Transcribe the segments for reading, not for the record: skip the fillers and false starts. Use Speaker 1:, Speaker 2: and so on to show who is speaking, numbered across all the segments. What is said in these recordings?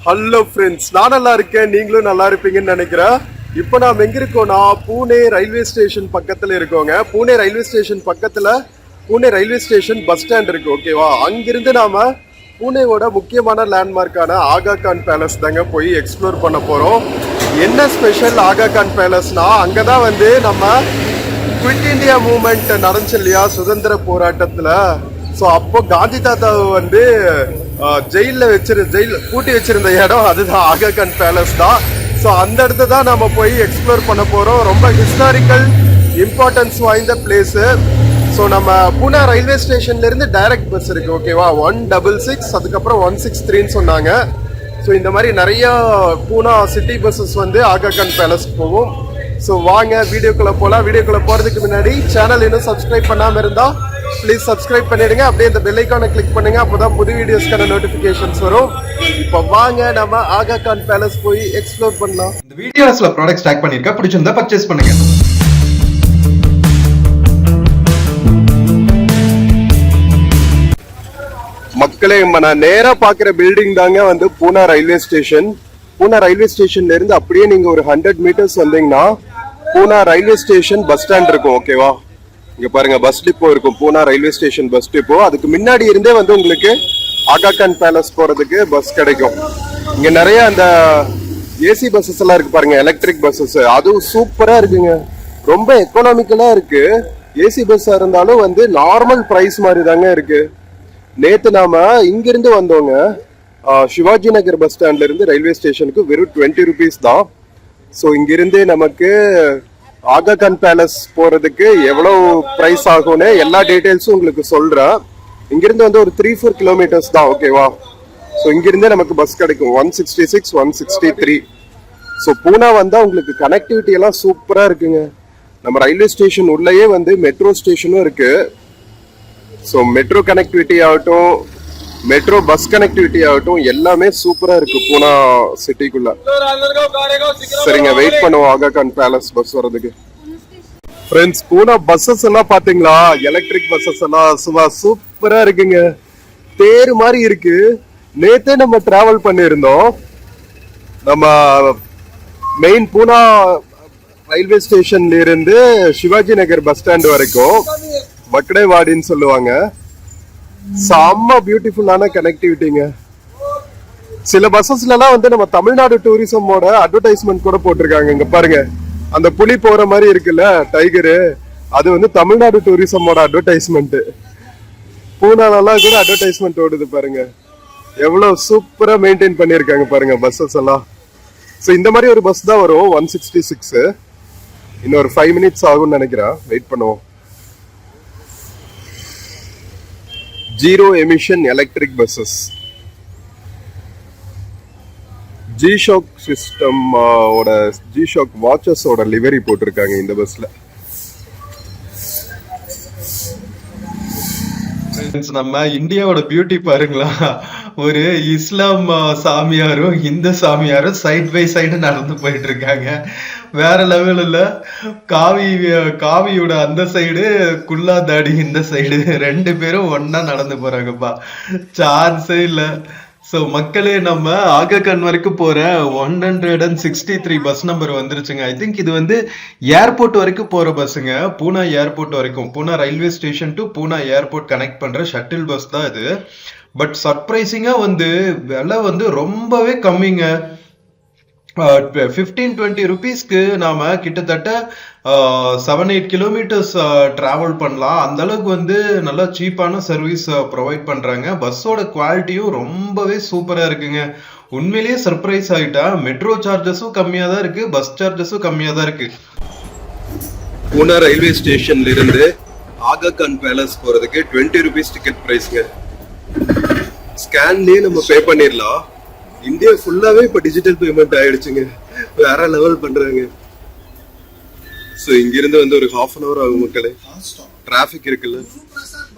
Speaker 1: Hello friends, நான் நல்லா இருக்கேன், நீங்களும் நல்லா இருப்பீங்கன்னு நினைக்கிறேன். இப்போ நாம் எங்க இருக்கோம்னா பூனே ரயில்வே ஸ்டேஷன் பக்கத்துல இருக்கோங்க. பூனே ரயில்வே ஸ்டேஷன் பக்கத்துல Pune railway station bus stand இருக்கு, ஓகேவா? அங்கிருந்து நாம பூனேவோட முக்கியமான லேண்ட்மார்க்கான ஆகா கான் பேலஸ் தாங்க போய் எக்ஸ்ப்ளோர் பண்ண போறோம். என்ன ஸ்பெஷல் ஆகா கான் பேலஸ்னா, அங்கதான் வந்து நம்ம குவிட் இந்தியா மூவ்மெண்ட் நடந்துச்சு இல்லையா, சுதந்திர போராட்டத்துல. ஸோ அப்போ காந்தி தாத்தாவை வந்து ஜெயில பூட்டி வச்சிருந்த இடம் அதுதான் ஆகா கான் பேலஸ் தான். ஸோ அந்த இடத்த தான் நம்ம போய் எக்ஸ்ப்ளோர் பண்ண போறோம். ரொம்ப ஹிஸ்டாரிக்கல் இம்பார்ட்டன்ஸ் வாய்ந்த பிளேஸு. ஸோ நம்ம பூனா ரயில்வே ஸ்டேஷன்ல இருந்து டைரக்ட் பஸ் இருக்கு, ஓகேவா? 166 அதுக்கப்புறம் 163ன்னு சொன்னாங்க. ஸோ இந்த மாதிரி நிறைய பூனா சிட்டி பஸ்ஸஸ் வந்து ஆகா கான் பேலஸ்க்கு போகும். ஸோ வாங்க வீடியோக்குள்ள போகலாம். வீடியோக்குள்ள போறதுக்கு முன்னாடி சேனல் இன்னும் சப்ஸ்கிரைப் பண்ணாம இருந்தா ப்ளீஸ் சப்ஸ்கிரைப் பண்ணிடுங்க. அப்படியே இந்த பெல் ஐகானை கிளிக் பண்ணுங்க, அப்போதான் புது வீடியோஸ்க்கான நோட்டிபிகேஷன்ஸ் வரும். இப்போ வாங்க நம்ம ஆகா கான் பேலஸ் போய் எக்ஸ்ப்ளோர் பண்ணலாம்.
Speaker 2: இந்த வீடியோஸ்ல ப்ராடக்ட்ஸ் டேக் பண்ணிருக்கேன், பிடிச்சிருந்தா பர்ச்சேஸ் பண்ணுங்க.
Speaker 1: மக்களே, நான் நேரா பாக்குற பில்டிங் தாங்க வந்து பூனா ரயில்வே ஸ்டேஷன். பூனா ரயில்வே ஸ்டேஷன்ல இருந்து அப்படியே நீங்க ஒரு 100 மீட்டர்ஸ் வந்தீங்கன்னா பூனா ரயில்வே ஸ்டேஷன் பஸ் ஸ்டாண்ட் இருக்கும், ஓகேவா? இங்க பாருங்க, பஸ் டிப்போ இருக்கும், பூனா ரயில்வே ஸ்டேஷன் பஸ் டிப்போ. அதுக்கு முன்னாடி இருந்தே வந்து உங்களுக்கு ஆகா கான் பேலஸ் போறதுக்கு பஸ் கிடைக்கும். இங்க நிறைய அந்த ஏசி பஸ்ஸஸ் எல்லாம் இருக்கு பாருங்க, எலக்ட்ரிக் பஸ்ஸஸ். அதுவும் சூப்பரா இருக்குங்க, ரொம்ப எக்கனாமிக்கலா இருக்கு. ஏசி பஸ்ஸா இருந்தாலும் வந்து நார்மல் பிரைஸ் மாதிரி தாங்க இருக்கு. நேத்து நாம இங்கிருந்து வந்தோங்க, சிவாஜி நகர் பஸ் ஸ்டாண்ட்ல இருந்து ரயில்வே ஸ்டேஷனுக்கு வெறும் 20 rupees தான். ஸோ இங்கிருந்து நமக்கு ஆகா கான் பேலஸ் போறதுக்கு எவ்வளவு பிரைஸ் ஆகும்னு எல்லா டீடைல்ஸும் உங்களுக்கு சொல்றேன். இங்கிருந்து வந்து ஒரு 3-4 கிலோமீட்டர்ஸ் தான், ஓகேவா? ஸோ இங்கிருந்தே நமக்கு பஸ் கிடைக்கும் 166, 163. ஸோ பூனா வந்தா உங்களுக்கு கனெக்டிவிட்டி எல்லாம் சூப்பரா இருக்குங்க. நம்ம ரயில்வே ஸ்டேஷன் உள்ளேயே வந்து மெட்ரோ ஸ்டேஷனும் இருக்கு. ஸோ மெட்ரோ கனெக்டிவிட்டி ஆகட்டும், மெட்ரோ பஸ் கனெக்டிவிட்டி ஆகட்டும், எல்லாமே சூப்பரா இருக்கு பூனா சிட்டிக்குள்ள. சரிங்க, வெயிட் பண்ணுவோம் ஆகா கான் பேலஸ் பஸ் வர்றதுக்கு. ஃப்ரெண்ட்ஸ், பூனா பஸ்ஸஸ் எல்லாம் பாத்தீங்களா? எலக்ட்ரிக் பஸ்ஸஸ் எல்லாம் சும்மா சூப்பரா இருக்குங்க, தேர் மாதிரி இருக்கு. நேத்தே நம்ம டிராவல் பண்ணியிருந்தோம், நம்ம மெயின் பூனா ரயில்வே ஸ்டேஷன்ல இருந்து சிவாஜி நகர் பஸ் ஸ்டாண்ட் வரைக்கும் வக்கடைவாடின்னு சொல்லுவாங்க. செம்ம பியூட்டிஃபுல்லான கனெக்டிவிட்டிங்க. சில பஸ்ஸஸ்ல எல்லாம் வந்து நம்ம தமிழ்நாடு டூரிசமோட அட்வர்டைஸ்மெண்ட் கூட போட்டிருக்காங்க. இங்க பாருங்க, அந்த புலி போற மாதிரி இருக்குல்ல, டைகரு, அது வந்து தமிழ்நாடு டூரிசமோட அட்வர்டைஸ்மெண்ட். பூனாலெல்லாம் கூட அட்வர்டைஸ்மெண்ட் ஓடுது பாருங்க. எவ்வளவு சூப்பரா மெயின்டைன் பண்ணிருக்காங்க பாருங்க பஸ்ஸஸ் எல்லாம். ஸோ இந்த மாதிரி ஒரு பஸ் தான் வரும் 166. இன்னும் ஒரு 5 minutes ஆகும்னு நினைக்கிறேன், வெயிட் பண்ணுவோம். Zero emission electric buses, G-Shock system ஓட ஜிஷாக் வாட்சஸோட லிவரி போட்டிருக்காங்க இந்த பஸ்ல.
Speaker 2: நம்ம இந்தியாவோட பியூட்டி பாருங்களா, ஒரு இஸ்லாம் சாமியாரும் இந்து சாமியாரும் சைட் பை சைடு நடந்து போயிட்டு இருக்காங்க. வேற லெவல் இல்ல. காவியோட அந்த சைடு, குல்லா தாடி இந்த சைடு, 2 பேரும் ஒன்னா நடந்து போறாங்கப்பா, சான்ஸே இல்ல. சோ மக்களே, நம்ம ஆகா கான் வரைக்கும் போற 163 பஸ் நம்பர் வந்துருச்சுங்க. ஐ திங்க் இது வந்து ஏர்போர்ட் வரைக்கும் போற பஸ்ஸுங்க. பூனா ஏர்போர்ட் வரைக்கும், Poona railway station to Poona airport connect பண்ற ஷட்டில் பஸ் தான் இது. பட் சர்ப்ரைசிங்கா வந்து விலை வந்து ரொம்பவே கம்மிங்க. 15-20 rupeesக்கு நாம கிட்டத்தட்ட 7-8 கிலோமீட்டர்ஸ் டிராவல் பண்ணலாம். அந்த அளவுக்கு வந்து நல்லா சீப்பான சர்வீஸ் ப்ரொவைட் பண்றாங்க. பஸ்ஸோட குவாலிட்டியும் ரொம்பவே சூப்பரா இருக்குங்க. உண்மையிலேயே சர்ப்ரைஸ் ஆயிட்டா. மெட்ரோ சார்ஜஸும் கம்மியா தான் இருக்கு, பஸ் சார்ஜஸும் கம்மியா தான் இருக்கு.
Speaker 1: பூனா ரயில்வே ஸ்டேஷன்ல இருந்து ஆகா கான் பேலஸ் போறதுக்கு 20 rupees டிக்கெட் பிரைஸ்ங்க. ஸ்கேன்லயே நம்ம பே பண்ணிடலாம். இந்தியா ஃபுல்லாவே இப்ப டிஜிட்டல் பேமெண்ட் ஆயிடுச்சுங்க, வேற லெவல் பண்றாங்க. சோ இங்க இருந்து வந்து ஒரு 1/2 hour ஆகும் மக்களே, டிராபிக் இருக்குல்ல.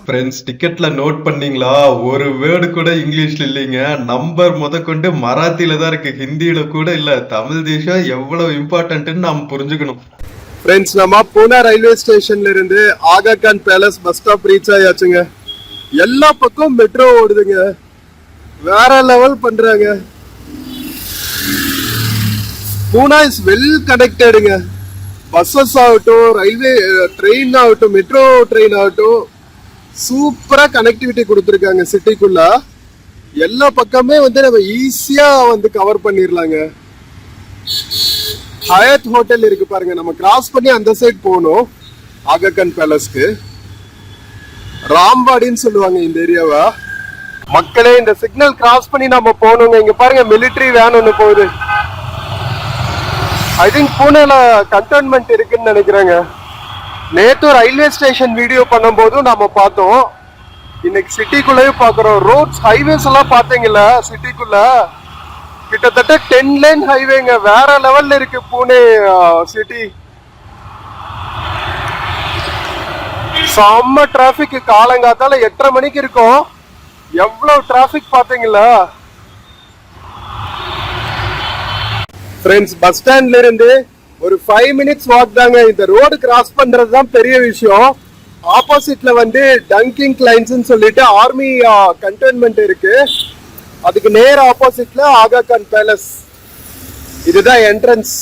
Speaker 2: ஃப்ரெண்ட்ஸ், டிக்கெட்ல நோட் பண்ணீங்களா? ஒரு வேர்டு கூட இங்கிலீஷ்ல இல்லைங்க. நம்பர் முதற்கொண்டு மராத்தியில தான் இருக்கு, ஹிந்தியில கூட இல்ல. தமிழ் தேசம் எவ்வளவு இம்பார்ட்டன்ட்னு நாம் புரிஞ்சுக்கணும்.
Speaker 1: ஃப்ரெண்ட்ஸ், நம்ம பூனா ரயில்வே ஸ்டேஷன்ல இருந்து Aga Khan palace bus stop reach ஆயாச்சுங்க. எல்லா பக்கம் மெட்ரோ ஓடுதுங்க, வேற லெவல் பண்றாங்க. பூனா இஸ் வெல் கனெக்டடுங்க. பஸ்ஸஸ் ஆகட்டும், ரயில்வே ட்ரெயின் ஆகட்டும், மெட்ரோ ட்ரெயின் ஆகட்டும், சூப்பரா கனெக்டிவிட்டி கொடுத்துருக்காங்க சிட்டிக்குள்ள. எல்லா பக்கமே வந்து நம்ம ஈஸியா வந்து கவர் பண்ணிடலாங்க. ஹயத் ஹோட்டல் இருக்கு பாருங்க, நம்ம கிராஸ் பண்ணி அந்த சைட் போகணும் ஆகா கான் பேலஸ்க்கு. ராம்பாடின்னு சொல்லுவாங்க இந்த ஏரியாவா. மக்களே இந்த சிக்னல் கிராஸ் பண்ணி நம்ம போகணுங்க. இங்க பாருங்க மிலிட்டரி வேன் ஒண்ணு போகுது. ஐ திங்க் பூனேல கண்டோன்மெண்ட் இருக்குன்னு நினைக்கிறேங்க. நேத்து ரயில்வே ஸ்டேஷன் வீடியோ பண்ணும்போதும் நம்ம பார்த்தோம், இன்னைக்கு சிட்டிக்குள்ளேயும் பாக்குறோம். ரோட்ஸ் ஹைவேஸ் எல்லாம் பாத்தீங்கல்ல சிட்டிக்குள்ள, கிட்டத்தட்ட 10 லேன் ஹைவேங்க. வேற லெவல்ல இருக்கு பூனே சிட்டி. செம்ம டிராபிக். காலங்காத்தால 8:30 மணிக்கு இருக்கும். எவ்வளவு டிராபிக் பாத்தீங்களா ஃப்ரெண்ட்ஸ். பஸ் ஸ்டாண்ட்ல இருந்து ஒரு 5 மினிட்ஸ் வாக் தாங்க. இந்த ரோடு கிராஸ் பண்றது தான் பெரிய விஷயம். ஆப்போசிட்ல வந்து டங்கிங் லைன்ஸ் சொல்லிட்டு ஆர்மி கண்டோன்மெண்ட் இருக்கு. அதுக்கு நேர் ஆப்போசிட்ல ஆகா கான் பேலஸ். இதுதான் என்ட்ரன்ஸ்.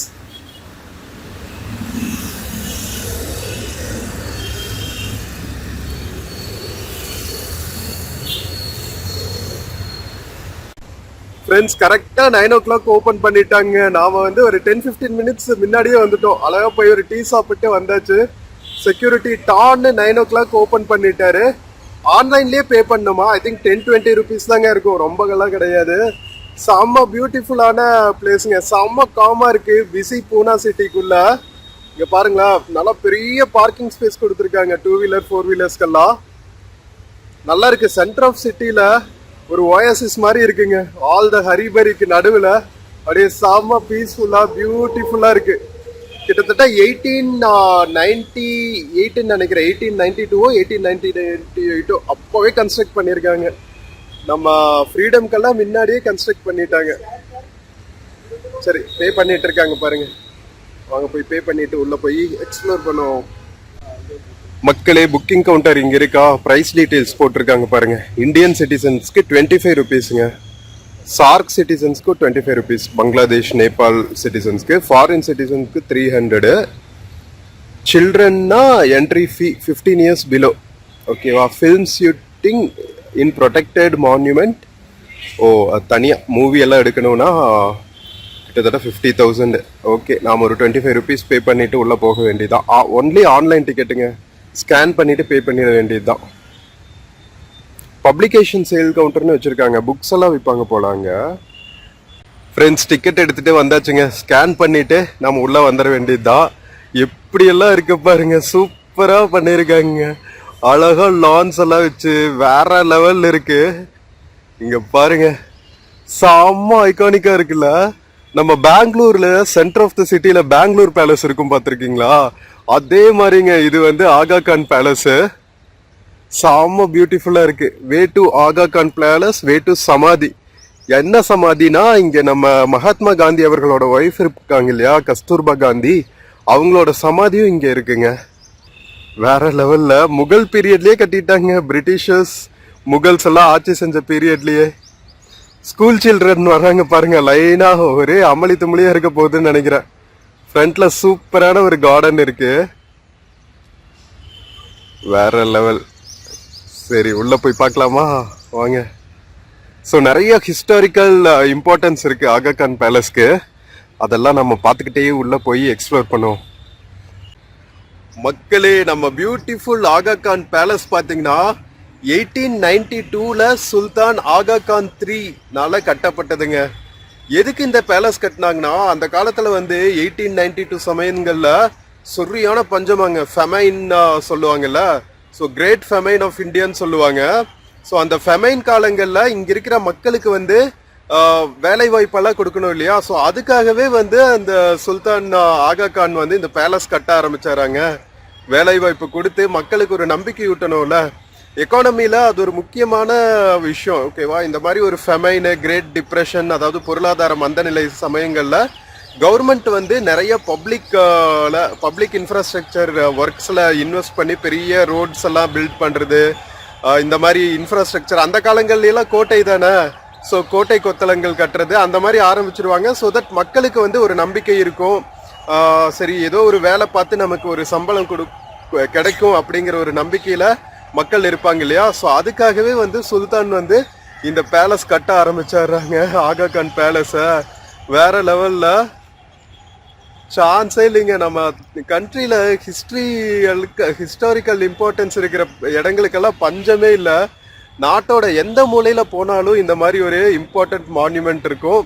Speaker 1: ஃப்ரெண்ட்ஸ் கரெக்டா 9 o'clock ஓபன் பண்ணிட்டாங்க. நாம வந்து ஒரு 10-15 மினிட்ஸ் முன்னாடியே வந்துட்டோம். அழகா போய் ஒரு டீ சாப்பிட்டு வந்தாச்சு. செக்யூரிட்டி டான்னு 9 o'clock ஓபன் பண்ணிட்டாரு. ஆன்லைன்லயே பே பண்ணுமா? ஐ திங்க் 10-20 rupees தாங்க இருக்கும், ரொம்பலாம் கிடையாது. செம்ம பியூட்டிஃபுல்லான பிளேஸுங்க. செம்ம காமா இருக்கு பிஸி பூனா சிட்டிக்குள்ள. இங்க பாருங்களா, நல்லா பெரிய பார்க்கிங் ஸ்பேஸ் கொடுத்துருக்காங்க 2 வீலர் 4 வீலர்ஸ்க்கெல்லாம். நல்லா இருக்கு. சென்டர் ஆஃப் சிட்டில ஒரு ஓயாசிஸ் மாதிரி இருக்குங்க. ஆல் த ஹரிபரிக்கு நடுவுல அப்படியே செம்ம பீஸ்ஃபுல்லா பியூட்டிஃபுல்லா இருக்கு. கிட்டத்தட்ட 1898 நினைக்கிறேன், 1892 1898 அப்பவே கன்ஸ்ட்ரக்ட் பண்ணிருக்காங்க. நம்ம ஃப்ரீடம்க்கெல்லாம் முன்னாடியே கன்ஸ்ட்ரக்ட் பண்ணிட்டாங்க. சரி, பே பண்ணிட்டு இருக்காங்க பாருங்க. வாங்க போய் பே பண்ணிட்டு உள்ள போய் எக்ஸ்ப்ளோர் பண்ணுவோம். மக்களே, புக்கிங் கவுண்டர் இங்க இருக்கா? பிரைஸ் டீடைல்ஸ் போட்டிருக்காங்க பாருங்க. இந்தியன் சிட்டிசன்ஸ்க்கு 25 rupeesங்க, சார்க் சிட்டிசன்ஸ்க்கு 25 rupees, பங்களாதேஷ் நேபாள் சிட்டிசன்ஸ்க்கு, ஃபாரின் சிட்டிசன்ஸ்க்கு 300. சில்ட்ரன்னா என்ட்ரி ஃபீ 15 years பிலோ. ஓகேவா? Film shooting in protected monument. Oh, அது தனியாக மூவி எல்லாம் எடுக்கணும்னா கிட்டத்தட்ட 50,000. ஓகே, நாம் ஒரு 25 rupees பே பண்ணிட்டு உள்ள போக வேண்டியதான். Only online டிக்கெட்டுங்க. ஸ்கேன் பண்ணிட்டு பே பண்ணிட வேண்டியதுதான். பப்ளிகேஷன் சேல் கவுண்டர்னு வச்சிருக்காங்க. புக்ஸ் எல்லாம் விற்பாங்க போலாங்க. ஃப்ரெண்ட்ஸ், டிக்கெட் எடுத்துட்டு வந்தாச்சுங்க. ஸ்கேன் பண்ணிட்டு நம்ம உள்ள வந்துட வேண்டியதுதான். எப்படியெல்லாம் இருக்கு பாருங்க, சூப்பரா பண்ணிருக்காங்க. அழகா லான்ஸ் எல்லாம் வச்சு வேற லெவல்ல இருக்கு. இங்க பாருங்க, செம்ம ஐகானிக்கா இருக்குல்ல. நம்ம பெங்களூர்ல சென்டர் ஆஃப் த சிட்டில பெங்களூர் பேலஸ் இருக்கும், பார்த்திருக்கீங்களா? அதே மாதிரிங்க இது வந்து ஆகா கான் பேலஸ். செம்ம பியூட்டிஃபுல்லா இருக்கு. வே டு ஆகா கான் பேலஸ், வே டு சமாதி. என்ன சமாதினா, இங்க நம்ம மகாத்மா காந்தி அவர்களோட ஒய்ஃப் இருக்காங்க இல்லையா, கஸ்தூர்பா காந்தி, அவங்களோட சமாதியும் இங்க இருக்குங்க. வேற லெவல்ல. முகல் பீரியட்லயே கட்டிட்டாங்க. பிரிட்டிஷர்ஸ் முகல்ஸ் எல்லாம் ஆட்சி செஞ்ச பீரியட்லயே. ஸ்கூல் சில்ட்ரன் வர்றாங்க பாருங்க, லைனா. ஒரே அமளி துமளியா இருக்க போகுதுன்னு நினைக்கிறேன். ஃப்ரண்ட்ல சூப்பரான ஒரு கார்டன் இருக்கு. வேற லெவல். சரி, உள்ள போய் பார்க்கலாமா? வாங்க. ஸோ நிறைய ஹிஸ்டாரிக்கல் இம்பார்ட்டன்ஸ் இருக்கு ஆகா கான் பேலஸ்க்கு. அதெல்லாம் நம்ம பார்த்துக்கிட்டே உள்ள போய் எக்ஸ்ப்ளோர் பண்ணுவோம். மக்களே, நம்ம பியூட்டிஃபுல் ஆகா கான் பேலஸ் பார்த்தீங்கன்னா 1892ல சுல்தான் ஆகா கான் 3 கட்டப்பட்டதுங்க. எதுக்கு இந்த பேலஸ் கட்டினாங்கன்னா, அந்த காலத்துல வந்து 1892 சமயங்கள்ல சொரியான பஞ்சமாங்க, ஃபெமைன் சொல்லுவாங்கல்ல. ஸோ கிரேட் ஃபெமைன் ஆஃப் இந்தியான்னு சொல்லுவாங்க. ஸோ அந்த ஃபெமைன் காலங்கள்ல இங்க இருக்கிற மக்களுக்கு வந்து வேலை வாய்ப்பெல்லாம் கொடுக்கணும் இல்லையா. ஸோ அதுக்காகவே வந்து அந்த சுல்தான் ஆகா கான் வந்து இந்த பேலஸ் கட்ட ஆரம்பிச்சாராங்க. வேலை வாய்ப்பு கொடுத்து மக்களுக்கு ஒரு நம்பிக்கை ஊட்டணும்ல. எக்கானமில அது ஒரு முக்கியமான விஷயம். ஓகேவா? இந்த மாதிரி ஒரு ஃபெமைனு, கிரேட் டிப்ரெஷன், அதாவது பொருளாதார மந்தநிலை சமயங்கள்ல கவர்மெண்ட் வந்து நிறைய பப்ளிக் இன்ஃப்ராஸ்ட்ரக்சர் ஒர்க்ஸ்ல இன்வெஸ்ட் பண்ணி பெரிய ரோட்ஸ் எல்லாம் பில்ட் பண்றது, இந்த மாதிரி இன்ஃப்ராஸ்ட்ரக்சர். அந்த காலங்கள்ல எல்லாம் கோட்டை தானே, ஸோ கோட்டை கொத்தளங்கள் கட்டுறது அந்த மாதிரி ஆரம்பிச்சிருவாங்க. ஸோ தட் மக்களுக்கு வந்து ஒரு நம்பிக்கை இருக்கும். சரி ஏதோ ஒரு வேலை பார்த்து நமக்கு ஒரு சம்பளம் கிடைக்கும் அப்படிங்கிற ஒரு நம்பிக்கையில மக்கள் இருப்பாங்க இல்லையா. ஸோ அதுக்காகவே வந்து சுல்தான் வந்து இந்த பேலஸ் கட்ட ஆரம்பிச்சிடுறாங்க. ஆகா கான் பேலஸை வேற லெவல்ல சான்ஸே இல்லைங்க. நம்ம கண்ட்ரியில ஹிஸ்டாரிக்கல் இம்பார்ட்டன்ஸ் இருக்கிற இடங்களுக்கெல்லாம் பஞ்சமே இல்லை. நாட்டோட எந்த மூலையில போனாலும் இந்த மாதிரி ஒரு இம்பார்ட்டன்ட் மான்யூமெண்ட் இருக்கும்.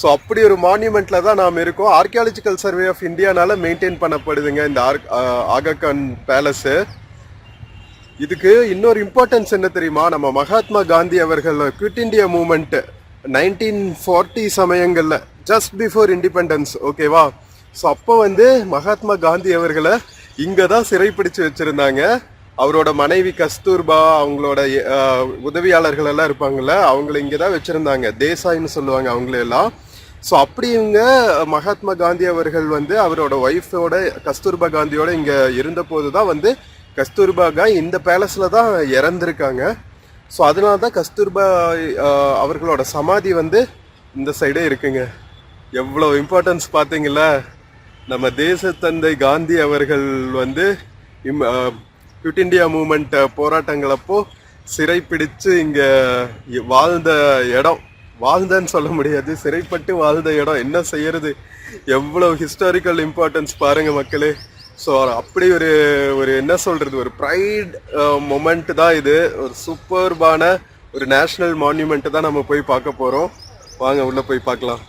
Speaker 1: ஸோ அப்படி ஒரு மான்யூமெண்ட்ல தான் நாம் இருக்கோம். ஆர்கியாலஜிக்கல் சர்வே ஆஃப் இந்தியானால மெயின்டைன் பண்ணப்படுதுங்க இந்த ஆகா கான் பேலஸ். இதுக்கு இன்னொரு இம்பார்ட்டன்ஸ் என்ன தெரியுமா? நம்ம மகாத்மா காந்தி அவர்கள் குவிட் இண்டியா மூமெண்ட் 1940 சமயங்கள்ல ஜஸ்ட் பிஃபோர் இண்டிபெண்டன்ஸ், ஓகேவா. ஸோ அப்போ வந்து மகாத்மா காந்தி அவர்களை இங்கே தான் சிறைப்பிடிச்சு வச்சிருந்தாங்க. அவரோட மனைவி கஸ்தூர்பா, அவங்களோட உதவியாளர்கள் எல்லாம் இருப்பாங்கல்ல, அவங்கள இங்கே தான் வச்சிருந்தாங்க. தேசாய்னு சொல்லுவாங்க அவங்களெல்லாம். ஸோ அப்படி இவங்க மகாத்மா காந்தி அவர்கள் வந்து அவரோட ஒய்ஃபோட கஸ்தூர்பா காந்தியோட இங்கே இருந்த போது தான் வந்து கஸ்தூர்பா காந்தி இந்த பேலஸில் தான் இறந்துருக்காங்க. ஸோ அதனால தான் கஸ்தூர்பா அவர்களோட சமாதி வந்து இந்த சைடே இருக்குங்க. எவ்வளோ இம்பார்ட்டன்ஸ் பார்த்தீங்களா? நம்ம தேசத்தந்தை காந்தி அவர்கள் வந்து குவிட் இண்டியா மூமெண்ட் போராட்டங்கள் அப்போ சிறைப்பிடிச்சு இங்க வாழ்ந்த இடம், வாழ்ந்தன்னு சொல்ல முடியாது, சிறைப்பட்டு வாழ்ந்த இடம். என்ன செய்யறது, எவ்வளவு ஹிஸ்டாரிக்கல் இம்பார்ட்டன்ஸ் பாருங்க மக்களே. ஸோ அப்படி ஒரு ஒரு என்ன சொல்றது, ஒரு ப்ரைட் மொமெண்ட் தான் இது. ஒரு சூப்பர்பான ஒரு நேஷனல் மான்யூமெண்ட் தான் நம்ம போய் பார்க்க போறோம். வாங்க உள்ள போய் பார்க்கலாம்.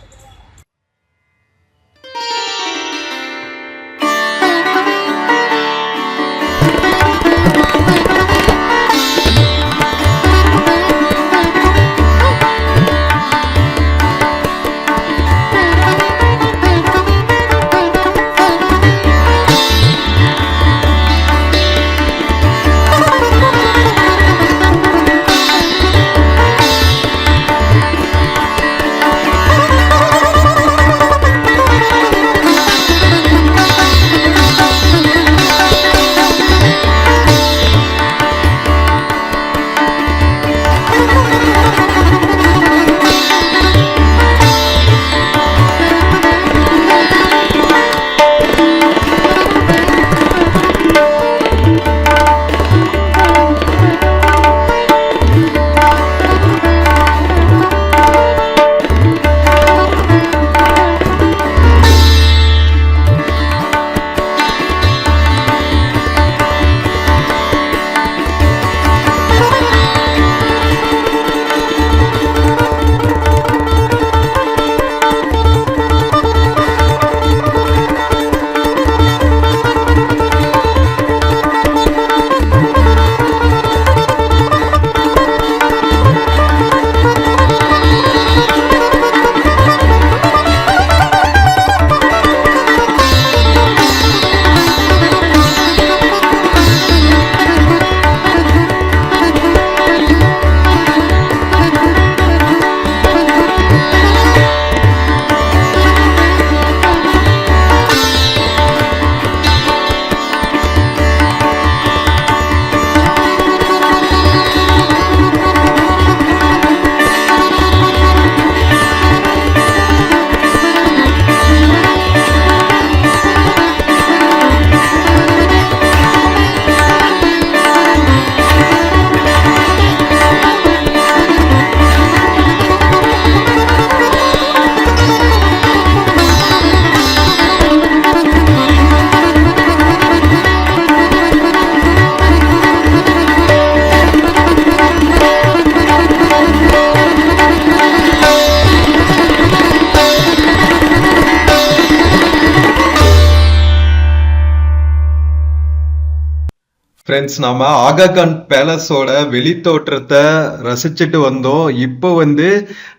Speaker 2: ஃப்ரெண்ட்ஸ், நம்ம ஆகா கான் பேலஸோட வெளி தோற்றத்தை ரசிச்சுட்டு வந்தோம். இப்போ வந்து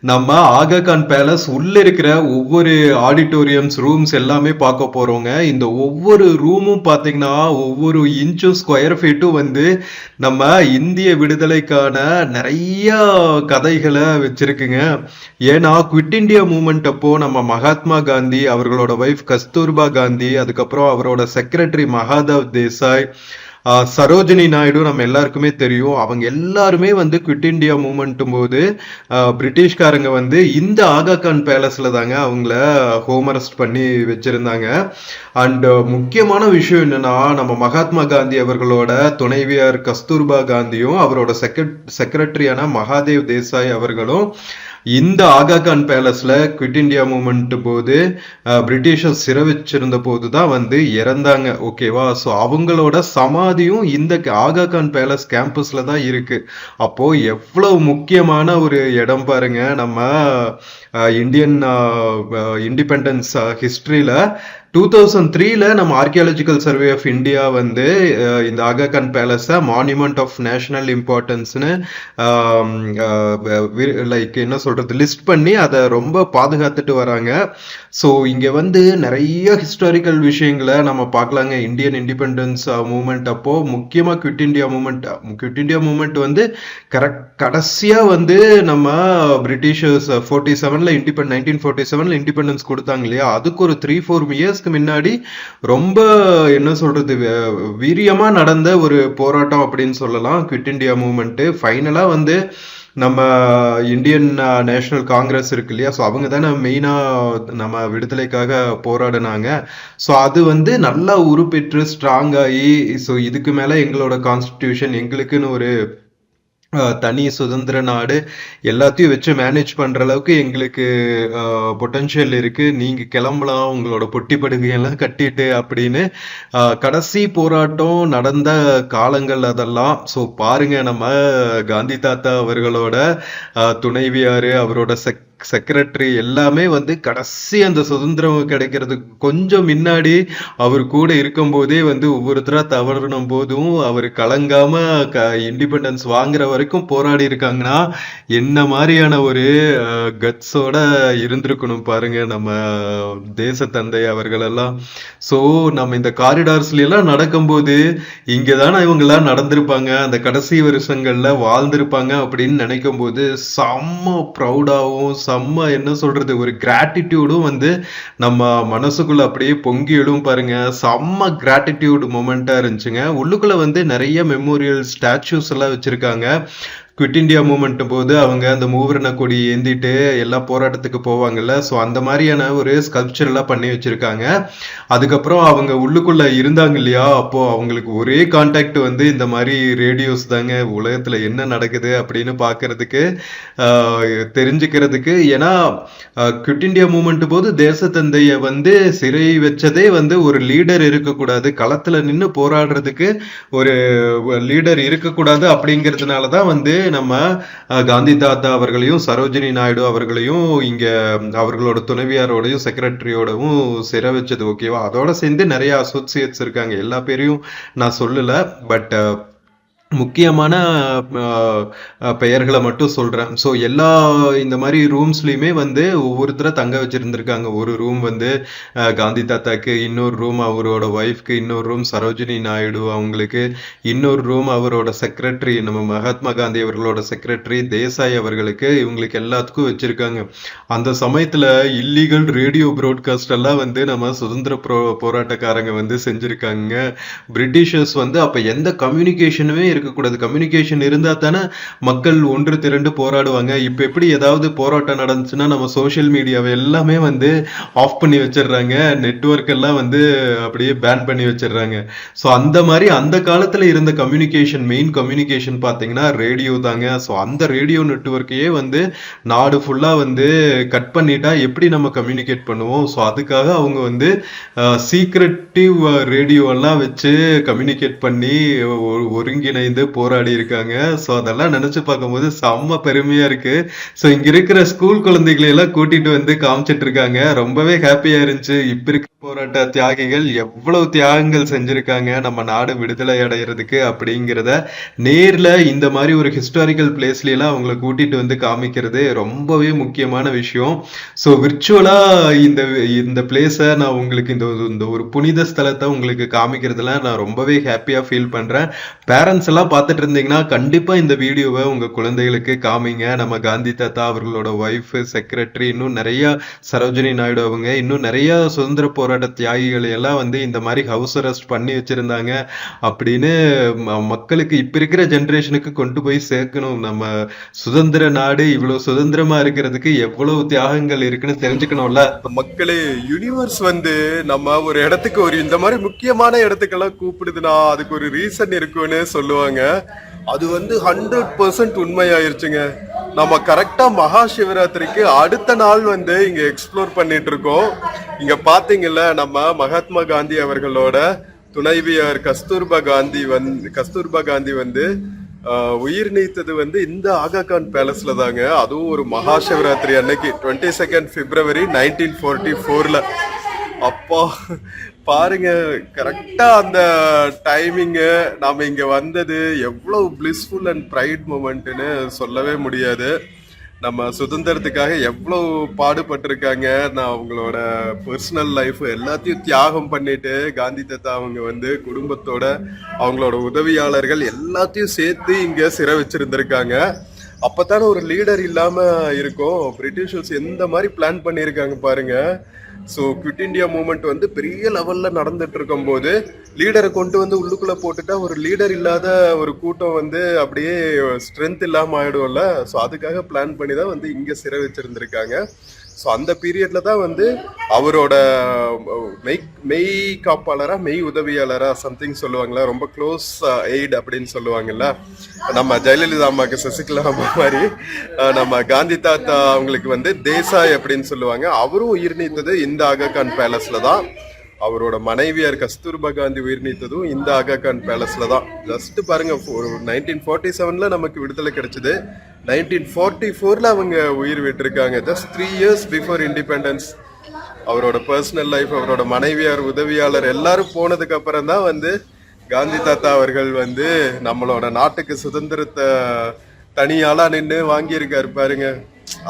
Speaker 2: நம்ம ஆகா கான் பேலஸ் உள்ள இருக்கிற ஒவ்வொரு ஆடிட்டோரியம்ஸ், ரூம்ஸ் எல்லாமே பார்க்க போறோங்க. இந்த ஒவ்வொரு ரூமும் பார்த்தீங்கன்னா ஒவ்வொரு இன்ச்சும் ஸ்கொயர் ஃபீட்டும் வந்து நம்ம இந்திய விடுதலைக்கான நிறைய கதைகளை வச்சிருக்குங்க. ஏன்னா குவிட் இண்டியா மூமெண்ட் அப்போ நம்ம மகாத்மா காந்தி, அவர்களோட ஒய்ஃப் கஸ்தூர்பா காந்தி, அதுக்கப்புறம் அவரோட செக்ரட்டரி மகாதேவ் தேசாய், சரோஜினி நாயுடு நம்ம எல்லாருக்குமே தெரியும். அவங்க எல்லாருமே வந்து குவிட் இந்தியா மூமெண்ட்டும் போது பிரிட்டிஷ்காரங்க வந்து இந்த ஆகா கான் பேலஸ்ல தாங்க அவங்கள ஹோம் அரெஸ்ட் பண்ணி வச்சிருந்தாங்க. அண்ட் முக்கியமான விஷயம் என்னன்னா, நம்ம மகாத்மா காந்தி அவர்களோட துணைவியார் கஸ்தூர்பா காந்தியும் அவரோட செக்ரட்டரியான மகாதேவ் தேசாய் அவர்களும் இந்த Aga Khan பேலஸ்ல quit India moment போது பிரிட்டிஷர்ஸ் சிறை வச்சிருந்த போதுதான் வந்து இறந்தாங்க. ஓகேவா? ஸோ அவங்களோட சமாதியும் இந்த ஆகா கான் பேலஸ் கேம்பஸ்ல தான் இருக்கு. அப்போ எவ்வளவு முக்கியமான ஒரு இடம் பாருங்க. நம்ம இந்தியன் இண்டிபெண்டன்ஸ் ஹிஸ்டரியில 2003ல நம்ம ஆர்கியாலஜிக்கல் சர்வே ஆஃப் இந்தியா வந்து இந்த ஆகா கான் பேலஸை மான்யூமெண்ட் ஆஃப் நேஷனல் இம்பார்ட்டன்ஸ்னு லைக் என்ன சொல்றது லிஸ்ட் பண்ணி அதை ரொம்ப பாதுகாத்துட்டு வராங்க. ஸோ இங்க வந்து நிறைய ஹிஸ்டாரிக்கல் விஷயங்களை நம்ம பார்க்கலாங்க. இந்தியன் இண்டிபெண்டன்ஸ் மூமெண்ட் அப்போ முக்கியமா குவிட் இந்தியா மூமெண்ட் வந்து கடைசியா வந்து நம்ம பிரிட்டிஷர்ஸ் 1947ல இண்டிபெண்டன்ஸ் கொடுத்தாங்க இல்லையா, அதுக்கு ஒரு 3-4 இயர்ஸ்க்கு முன்னாடி ரொம்ப என்ன சொல்றது வீரியமா நடந்த ஒரு போராட்டம் அப்படின்னு சொல்லலாம் குவிட் இந்தியா மூமெண்ட். ஃபைனலா வந்து நம்ம இந்தியன் நேஷனல் காங்கிரஸ் இருக்கு இல்லையா, ஸோ அவங்க தானே மெயினா நம்ம விடுதலைக்காக போராடினாங்க. ஸோ அது வந்து நல்லா உருப்பெற்று ஸ்ட்ராங் ஆகி, ஸோ இதுக்கு மேல எங்களோட கான்ஸ்டிடியூஷன் எங்களுக்குன்னு ஒரு தனி சுதந்திர நாடு எல்லாத்தையும் வச்சு மேனேஜ் பண்ற அளவுக்கு எங்களுக்கு பொட்டன்ஷியல் இருக்கு, நீங்க கிளம்பலாம் உங்களோட பொட்டி படுகையெல்லாம் கட்டிட்டு அப்படின்னு கடைசி போராட்டம் நடந்த காலங்கள் அதெல்லாம். ஸோ பாருங்க, நம்ம காந்தி தாத்தா அவர்களோட துணைவியாரு அவரோட செக்ரட்டரி எல்லாமே வந்து கடைசி அந்த சுதந்திரம் கிடைக்கிறதுக்கு கொஞ்சம் முன்னாடி அவர் கூட இருக்கும் போதே வந்து ஒவ்வொருத்தரா தவறணும் போதும் அவர் கலங்காம இண்டிபெண்டன்ஸ் வாங்குற வரைக்கும் போராடி இருக்காங்கன்னா என்ன மாதிரியான ஒரு கட்ஸோட இருந்திருக்கணும் பாருங்க நம்ம தேச தந்தை அவர்கள் எல்லாம். ஸோ நம்ம இந்த காரிடார்ஸ்ல எல்லாம் நடக்கும்போது இங்கதானே இவங்க எல்லாம் நடந்திருப்பாங்க, அந்த கடைசி வருஷங்கள்ல வாழ்ந்திருப்பாங்க அப்படின்னு நினைக்கும் போது செம்ம ப்ரௌடாவும் செம்ம என்ன சொல்றது ஒரு கிராட்டிடியூடும் வந்து நம்ம மனசுக்குள்ள அப்படியே பொங்கி எழும் பாருங்க. செம்ம கிராட்டிடியூட் மொமெண்டா இருந்துச்சுங்க. உள்ளுக்குள்ள வந்து நிறைய மெமோரியல் ஸ்டாச்சுஸ் எல்லாம் வச்சிருக்காங்க. குவிட் இந்தியா மூமெண்ட் போது அவங்க அந்த மூவர்ண கொடி ஏந்திட்டு எல்லா போராட்டத்துக்கு போவாங்கல்ல, ஸோ அந்த மாதிரியான ஒரு ஸ்கல்ப்சர் எல்லாம் பண்ணி வச்சிருக்காங்க. அதுக்கப்புறம் அவங்க உள்ளுக்குள்ள இருந்தாங்க இல்லையா, அப்போ அவங்களுக்கு ஒரே கான்டாக்ட் வந்து இந்த மாதிரி ரேடியோஸ் தாங்க, உலகத்துல என்ன நடக்குது அப்படின்னு பாக்குறதுக்கு தெரிஞ்சுக்கிறதுக்கு. ஏன்னா குவிட் இந்தியா மூமெண்ட் போது தேசத்தந்தைய வந்து சிறை வச்சதே வந்து ஒரு லீடர் இருக்கக்கூடாது, களத்துல நின்று போராடுறதுக்கு ஒரு லீடர் இருக்கக்கூடாது அப்படிங்கிறதுனாலதான் வந்து நம்ம காந்தி தாத்தா அவர்களையும் சரோஜினி நாயுடு அவர்களையும் இங்க அவர்களோட துணைவியாரோடையும் செக்ரட்டரியோடவும் சிறை வச்சது. ஓகேவா? அதோட சேர்ந்து நிறைய அசோசியேட்ஸ் இருக்காங்க, எல்லா பேரையும் நான் சொல்லல, பட் முக்கியமான பெயர்களை மட்டும் சொல்றேன். ஸோ எல்லா இந்த மாதிரி ரூம்ஸ்லயுமே வந்து ஒவ்வொருத்தரை தங்க வச்சிருந்திருக்காங்க. ஒரு ரூம் வந்து காந்தி தாத்தாக்கு, இன்னொரு ரூம் அவரோட ஒய்ஃப்க்கு, இன்னொரு ரூம் சரோஜினி நாயுடு அவங்களுக்கு, இன்னொரு ரூம் அவரோட செக்ரட்டரி நம்ம மகாத்மா காந்தி அவர்களோட செக்ரட்டரி தேசாய் அவர்களுக்கு, இவங்களுக்கு எல்லாத்துக்கும் வச்சிருக்காங்க. அந்த சமயத்துல இல்லீகல் ரேடியோ ப்ராட்காஸ்ட் எல்லாம் வந்து நம்ம சுதந்திர போராட்டக்காரங்க வந்து செஞ்சிருக்காங்க. பிரிட்டிஷர்ஸ் வந்து அப்ப எந்த கம்யூனிகேஷனுமே இருக்கக்கூடாது, கம்யூனிகேஷன் இருந்தா தானே மக்கள் ஒன்று திரண்டு போராடுவாங்க. இப்ப எப்படி ஏதாவது போராட்டம் நடந்துச்சுன்னா நம்ம சோசியல் மீடியாவை எல்லாமே வந்து ஆஃப் பண்ணி வச்சிடுறாங்க, நெட்வொர்க் எல்லாம் வந்து அப்படியே பேன் பண்ணி வச்சிடுறாங்க. ஸோ அந்த மாதிரி அந்த காலத்துல இருந்த கம்யூனிகேஷன், மெயின் கம்யூனிகேஷன் பாத்தீங்கன்னா ரேடியோ தாங்க. ஸோ அந்த ரேடியோ நெட்வொர்க்கையே வந்து நாடு ஃபுல்லா வந்து கட் பண்ணிட்டா எப்படி நம்ம கம்யூனிகேட் பண்ணுவோம்? ஸோ அதுக்காக அவங்க வந்து சீக்ரெட்டிவ் ரேடியோ எல்லாம் வச்சு கம்யூனிகேட் பண்ணி ஒருங்கிணைந்து போராடி இருக்காங்க. ஸோ அதெல்லாம் நினைச்சு பார்க்கும்போது செம்ம பெருமையா இருக்கு. ஸோ இங்க இருக்கிற ஸ்கூல் குழந்தைகளை எல்லாம் கூட்டிட்டு வந்து காமிச்சிட்டு இருக்காங்க. ரொம்பவே ஹாப்பியா இருந்துச்சு. இப்ப இருக்க போராட்ட தியாகிகள் எவ்வளவு தியாகங்கள் செஞ்சிருக்காங்க நம்ம நாடு விடுதலை அடைகிறதுக்கு அப்படிங்கிறத நேர்ல இந்த மாதிரி ஒரு ஹிஸ்டாரிக்கல் பிளேஸ்ல எல்லாம் அவங்களை கூட்டிட்டு வந்து காமிக்கிறது ரொம்பவே முக்கியமான விஷயம். ஸோ விர்ச்சுவலா இந்த பிளேஸை நான் உங்களுக்கு இந்த ஒரு புனித ஸ்தலத்தை உங்களுக்கு காமிக்கிறதுல நான் ரொம்பவே ஹாப்பியா ஃபீல் பண்றேன். பேரண்ட்ஸ் எல்லாம் இதெல்லாம் பார்த்துட்டு இருந்தீங்கன்னா கண்டிப்பா இந்த வீடியோவை உங்க குழந்தைகளுக்கு காமிங்க. நம்ம காந்தி தாத்தா, அவர்களோட ஒய்ஃப், செக்ரட்டரி, இன்னும் நிறைய சரோஜினி நாயுடு அவங்க, இன்னும் நிறைய சுதந்திர போராட்ட தியாகிகளை எல்லாம் வந்து இந்த மாதிரி ஹவுஸ் அரெஸ்ட் பண்ணி வச்சிருந்தாங்க அப்படின்னு மக்களுக்கு இப்ப இருக்கிற ஜெனரேஷனுக்கு கொண்டு போய் சேர்க்கணும். நம்ம சுதந்திர நாடு இவ்வளவு சுதந்திரமா இருக்கிறதுக்கு எவ்வளவு தியாகங்கள் இருக்குன்னு தெரிஞ்சுக்கணும்ல.
Speaker 1: மக்களே, யூனிவர்ஸ் வந்து நம்ம ஒரு இடத்துக்கு ஒரு இந்த மாதிரி முக்கியமான இடத்துக்கெல்லாம் கூப்பிடுதுன்னா அதுக்கு ஒரு ரீசன் இருக்குன்னு சொல்லுவாங்க. அது வந்து 100% உண்மையாயிருச்சுங்க. நம்ம கரெக்டா மகா சிவராத்திரிக்கு அடுத்த நாள் வந்து இங்க எக்ஸ்ப்ளோர் பண்ணிட்டு இருக்கோம். இங்க பாத்தீங்கல்ல, நம்ம மகாத்மா காந்தி அவர்களோட துணைவியார் கஸ்தூர்பா காந்தி வந்து உயிர் நீத்தது வந்து இந்த ஆகா கான் பேலஸ்ல தாங்க. அதுவும் ஒரு மகா சிவராத்திரி அன்னைக்கு 22 பிப்ரவரி 1944ல. அப்பா பாருங்க, கரெக்டா அந்த டைமிங்கு நாம இங்க வந்தது எவ்வளவு பிளிஸ்ஃபுல் அண்ட் ப்ரைட் மூமெண்ட்னு சொல்லவே முடியாது. நம்ம சுதந்திரத்துக்காக எவ்வளவு பாடுபட்டிருக்காங்க. நான் அவங்களோட பர்சனல் லைஃப் எல்லாத்தையும் தியாகம் பண்ணிட்டு காந்தி தாத்தா அவங்க வந்து குடும்பத்தோட அவங்களோட உதவியாளர்கள் எல்லாத்தையும் சேர்த்து இங்க சிறை வச்சிருந்திருக்காங்க. அப்பதானே ஒரு லீடர் இல்லாம இருக்கும். பிரிட்டிஷர்ஸ் எந்த மாதிரி பிளான் பண்ணியிருக்காங்க பாருங்க. ஸோ குவிட் இண்டியா மூமெண்ட் வந்து பெரிய லெவல்ல நடந்துட்டு இருக்கும் போது லீடரை கொண்டு வந்து உள்ளுக்குள்ள போட்டுட்டா ஒரு லீடர் இல்லாத ஒரு கூட்டம் வந்து அப்படியே ஸ்ட்ரென்த் இல்லாம ஆயிடும்ல. ஸோ அதுக்காக பிளான் பண்ணி தான் வந்து இங்க சிறை வச்சிருந்திருக்காங்க. ஸோ அந்த பீரியட்ல தான் வந்து அவரோட மெய் காப்பாளரா, மெய் உதவியாளரா சம்திங் சொல்லுவாங்களா, ரொம்ப க்ளோஸ் எய்ட் அப்படின்னு சொல்லுவாங்கல்ல. நம்ம ஜெயலலிதா அம்மாக்கு சசிகலா அம்மா மாதிரி நம்ம காந்தி தாத்தா அவங்களுக்கு வந்து தேசாய் அப்படின்னு சொல்லுவாங்க. அவரும் உயிர் நீத்தது இந்த ஆகா கான் பேலஸ்ல தான். அவரோட மனைவியார் கஸ்தூர்பா காந்தி உயிர் நீத்ததும் இந்த ஆகா கான் பேலஸ்ல தான். ஜஸ்ட் பாருங்க, ஒரு 1947ல நமக்கு விடுதலை கிடைச்சது, 1944ல அவங்க உயிர் விட்டிருக்காங்க. Just 3 years before independence. அவரோட பர்சனல் லைஃப், அவரோட மனைவியார், உதவியாளர் எல்லாரும் போனதுக்கு அப்புறம் தான் வந்து காந்தி தாத்தா அவர்கள் வந்து நம்மளோட நாட்டுக்கு சுதந்திரத்தை தனியாளா நின்று வாங்கியிருக்காரு பாருங்க.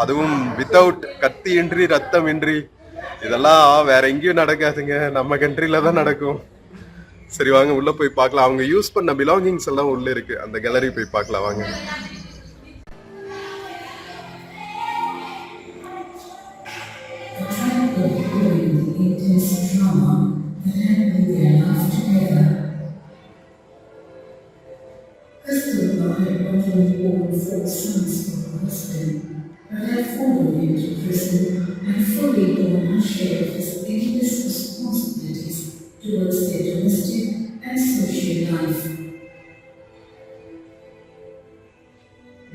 Speaker 1: அதுவும் வித்தவுட் கத்தியின்றி ரத்தமின்றி. இதெல்லாம் வேற எங்கேயும் நடக்காதுங்க, நம்ம கண்ட்ரில தான் நடக்கும். சரி வாங்க உள்ள போய் பார்க்கலாம். அவங்க யூஸ் பண்ண பிலாங்கிங்ஸ் எல்லாம் உள்ள இருக்கு, அந்த கேலரி போய் பார்க்கலாம் வாங்க.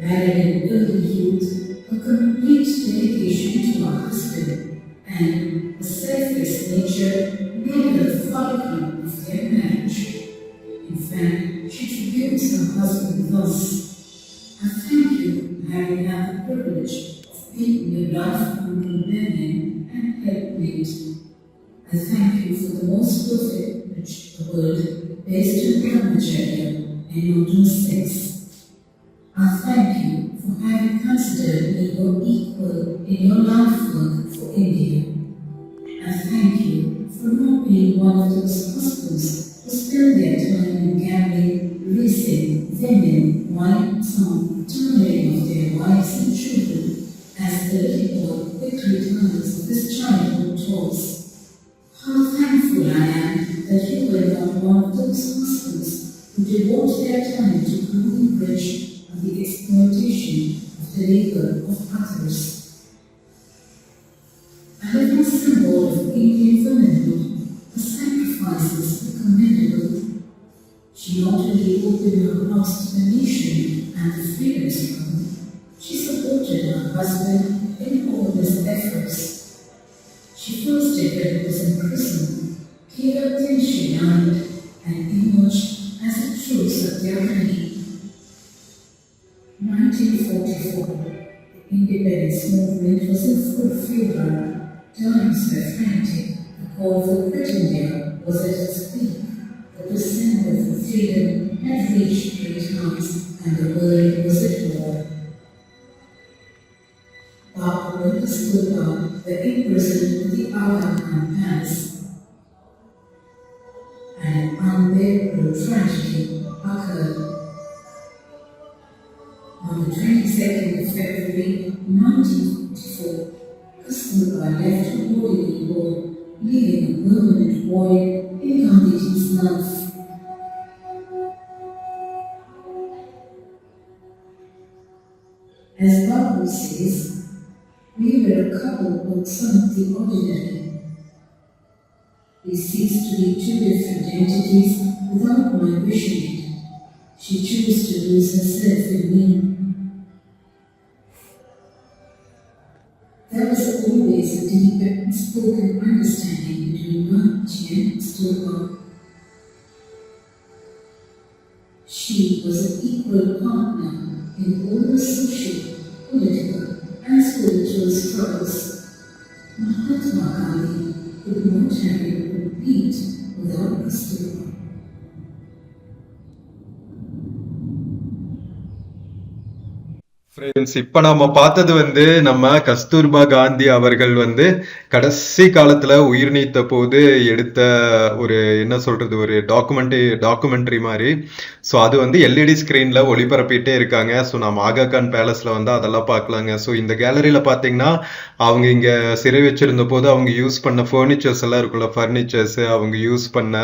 Speaker 3: Married in early youth, a complete dedication to her husband, and a selfless nature made her the fulcrum of their marriage. In fact, she tributes her husband thus: I thank you for having had the privilege of being your lifelong companion and helpmate. I thank you for the most perfect which the world based on brahmacharya and not on sex. I thank you for having considered me your equal in your life work for India. I thank you for not being one of those husbands who spend their time in gambling, racing, women, wine, song, turning of their wives and children, as the little boy quickly tires of his childhood toys. How thankful I am that you were not one of those husbands who devote their time to growing rich and the exploitation of the labor of others. A living symbol of Indian womanhood, her sacrifices were commendable. She not only opened her house to the nation and the freedom struggle, she supported her husband in all his efforts. She first did when he was in prison, gave up till she died, and emerged as a true Satyagrahi. 1944, the independence movement was in full fever. Times were frantic. The call for quit India was at its peak. The descent of freedom had reached great heights, and the world was at war. Bapu and Kasturba were imprisoned in the Aga Khan Palace. An unbearable tragedy occurred. February 1944, Kasturba left her body in war, leaving a permanent void in Gandhiji's life. As Babu says, we were a couple of some of the ordinary. We ceased to be two different entities without my wishing it. She chose to lose herself in me. There was always a deep and unspoken understanding between Gandhi and Kasturba. She was an equal partner in all the social, political, and spiritual struggles. Mahatma Gandhi could not have been complete without Kasturba.
Speaker 2: Friends, இப்ப நாம பார்த்தது வந்து நம்ம கஸ்தூர்பா காந்தி அவர்கள் வந்து கடைசி காலத்துல உயிர் நீத்த போது எடுத்த ஒரு என்ன சொல்றது ஒரு டாக்குமெண்ட்ரி மாதிரி. ஸோ அது வந்து எல்இடி ஸ்கிரீன்ல ஒளிபரப்பிட்டே இருக்காங்க. ஸோ நம்ம ஆகா கான் பேலஸ்ல வந்து அதெல்லாம் பார்க்கலாங்க. ஸோ இந்த கேலரியில பாத்தீங்கன்னா அவங்க இங்க சிறை வச்சிருந்த போது அவங்க யூஸ் பண்ண ஃபர்னிச்சர்ஸ் எல்லாம் இருக்குல்ல, ஃபர்னிச்சர்ஸ், அவங்க யூஸ் பண்ண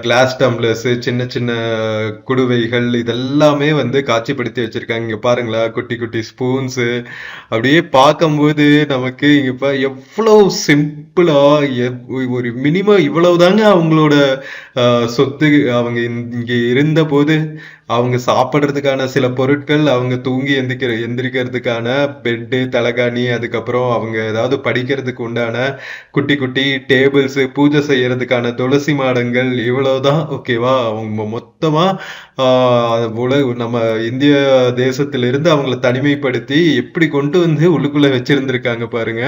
Speaker 2: கிளாஸ் டம்ளர்ஸ், சின்ன சின்ன குடுவைகள், இதெல்லாமே வந்து காட்சிப்படுத்தி வச்சிருக்காங்க. இங்க பாருங்களா, குட்டி குட்டி ஸ்பூன்ஸ். அப்படியே பார்க்கும்போது நமக்கு இங்க எவ்வளவு சிம்பிளா ஒரு மினிமம் இவ்வளவுதாங்க அவங்களோட சொத்து. அவங்க இங்க இருந்த போது அவங்க சாப்பிட்றதுக்கான சில பொருட்கள், அவங்க தூங்கி எந்திரிக்கிறதுக்கான பெட்டு, தலகாணி, அதுக்கப்புறம் அவங்க ஏதாவது படிக்கிறதுக்கு உண்டான குட்டி குட்டி டேபிள்ஸ், பூஜை செய்யறதுக்கான துளசி மாடங்கள், இவ்வளவுதான். ஓகேவா? அவங்க மொத்தமா நம்ம இந்திய தேசத்திலிருந்து அவங்கள தனிமைப்படுத்தி எப்படி கொண்டு வந்து உள்ளுக்குள்ள வச்சிருந்திருக்காங்க பாருங்க.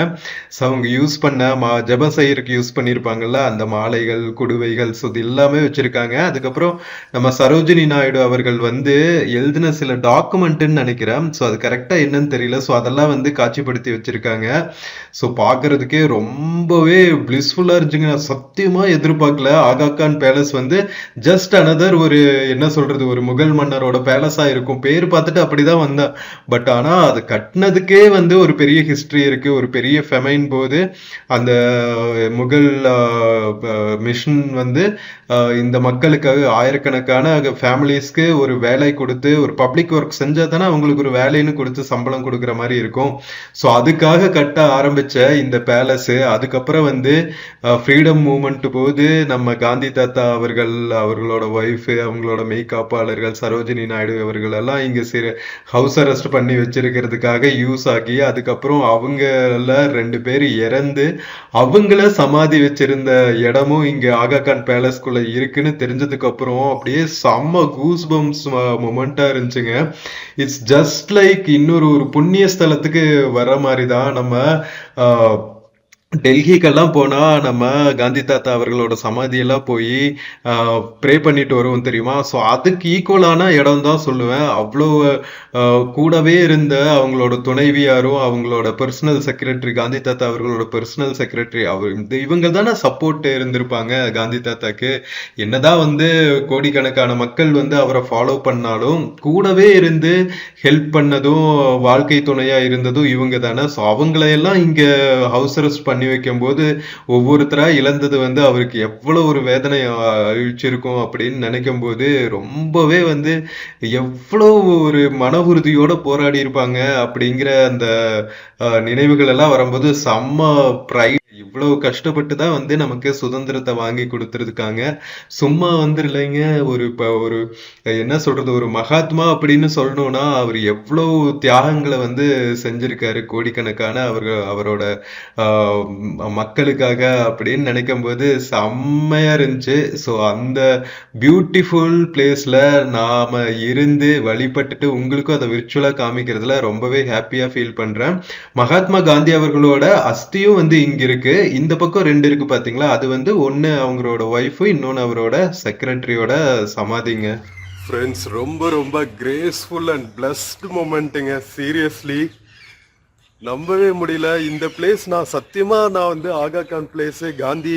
Speaker 2: ஸோ அவங்க யூஸ் பண்ண ஜபம் செய்யறதுக்கு யூஸ் பண்ணியிருப்பாங்கல்ல அந்த மாலைகள், குடுவைகள், ஸோ இது எல்லாமே வச்சிருக்காங்க. அதுக்கப்புறம் நம்ம சரோஜினி நாயுடு அவர்கள் வந்து எழுதின சில டாக்குமெண்ட்னு நினைக்கிறேன். ஸோ அது கரெக்டா என்னன்னு தெரியல. ஸோ அதெல்லாம் வந்து காட்சிப்படுத்தி வச்சிருக்காங்க. ஸோ பார்க்கறதுக்கே ரொம்பவே பிளிஸ்ஃபுல்லா இருந்துச்சுங்க. நான் சத்தியமா எதிர்பார்க்கல. ஆகா கான் பேலஸ் வந்து ஜஸ்ட் அனதர் ஒரு என்ன சொல்றது ஒரு முகல் மன்னரோட பேலஸா இருக்கும். பேர் பார்த்துட்டு அப்படிதான் வந்தேன். பட் ஆனா அது கட்டினதுக்கே வந்து ஒரு பெரிய ஹிஸ்டரி இருக்கு. ஒரு பெரிய ஃபெமைன் போது அந்த முகல் மிஷன் வந்து இந்த மக்களுக்காக ஆயிரக்கணக்கான ஃபேமிலிஸ்க்கு ஒரு வேலை கொடுத்து, ஒரு பப்ளிக் ஒர்க் செஞ்சா தானே அவங்களுக்கு ஒரு வேலைன்னு கொடுத்து சம்பளம் கொடுக்குற மாதிரி இருக்கும். ஸோ அதுக்காக கட்ட ஆரம்பிச்ச இந்த பேலஸ், அதுக்கப்புறம் வந்து ஃப்ரீடம் மூவ்மெண்ட் போது நம்ம காந்தி தாத்தா அவர்களோட ஒய்ஃப், அவங்களோட மெய்காப்பாளர்கள் சரோஜினி நாயுடு அவர்கள் எல்லாம் இங்க ஹவுஸ் அரெஸ்ட் பண்ணி வச்சிருக்கிறதுக்காக யூஸ் ஆகி, அதுக்கப்புறம் அவங்க 2 பேர் இறந்து அவங்கள சமாதி வச்சிருந்த இடமும் இங்க ஆகா கான் பேலஸ்குள்ள இருக்குன்னு தெரிஞ்சதுக்கு அப்புறம் அப்படியே செம்ம கூஸ் பம்ஸ் மொமெண்டா இருந்துச்சுங்க. இட்ஸ் ஜஸ்ட் லைக் இன்னொரு புண்ணிய ஸ்தலத்துக்கு வர மாதிரிதான். நம்ம டெல்லிக்கெல்லாம் போனா நம்ம காந்தி தாத்தா அவர்களோட சமாதியெல்லாம் போய் ப்ரே பண்ணிட்டு வருவோம் தெரியுமா? ஸோ அதுக்கு ஈக்குவலான இடம் தான் சொல்லுவேன். அவ்வளோ கூடவே இருந்த அவங்களோட துணைவியாரும், அவங்களோட பர்சனல் செக்ரட்டரி, காந்தி தாத்தா அவர்களோட பர்சனல் செக்ரட்டரி, இவங்க தானே சப்போர்ட் இருந்திருப்பாங்க காந்தி தாத்தாக்கு. என்னதான் வந்து கோடிக்கணக்கான மக்கள் வந்து அவரை ஃபாலோ பண்ணாலும் கூடவே இருந்து ஹெல்ப் பண்ணதும், வாழ்க்கை துணையா இருந்ததும் இவங்க தானே. ஸோ அவங்களையெல்லாம் இங்க ஹவுஸ் அரெஸ்ட் பண்ணி வைக்கும் போது ஒவ்வொருத்தரா இழந்தது வந்து அவருக்கு எவ்வளவு ஒரு வேதனை அழிச்சிருக்கும் அப்படின்னு நினைக்கும் போது ரொம்பவே வந்து எவ்வளவு ஒரு மன உறுதியோட போராடி இருப்பாங்க அப்படிங்கிற அந்த நினைவுகள் எல்லாம் வரும்போது செம்ம ப்ரைட். இவ்வளவு கஷ்டப்பட்டு தான் வந்து நமக்கு சுதந்திரத்தை வாங்கி கொடுத்துருக்காங்க. சும்மா வந்து இல்லைங்க. ஒரு என்ன சொல்றது ஒரு மகாத்மா அப்படின்னு சொல்லணும்னா அவர் எவ்வளவு தியாகங்களை வந்து செஞ்சிருக்காரு கோடிக்கணக்கான அவரோட மக்களுக்காக அப்படின்னு நினைக்கும் போது செம்மையா இருந்துச்சு. ஸோ அந்த பியூட்டிஃபுல் பிளேஸ்ல நாம இருந்து வழிபட்டுட்டு உங்களுக்கும் அதை விர்ச்சுவலா காமிக்கிறதுல ரொம்பவே ஹாப்பியா ஃபீல் பண்றேன். மகாத்மா காந்தி அவர்களோட அஸ்தியும் வந்து இங்க இருக்கு. இந்த பக்கம் 2 இருக்கு பாத்தீங்களா? அது வந்து ஒன்னு அவங்களோட ஒய்ஃபு, இன்னொன்னு அவரோட செக்ரட்டரியோட சமாதிங்க.
Speaker 1: ஃப்ரெண்ட்ஸ், ரொம்ப ரொம்ப கிரேஸ்ஃபுல் அண்ட் பிளஸ்ட் மொமெண்ட்டுங்க. சீரியஸ்லி நம்பவே முடியல. இந்த பிளேஸ் நான் வந்து ஆகா கான் பிளேஸ், காந்தி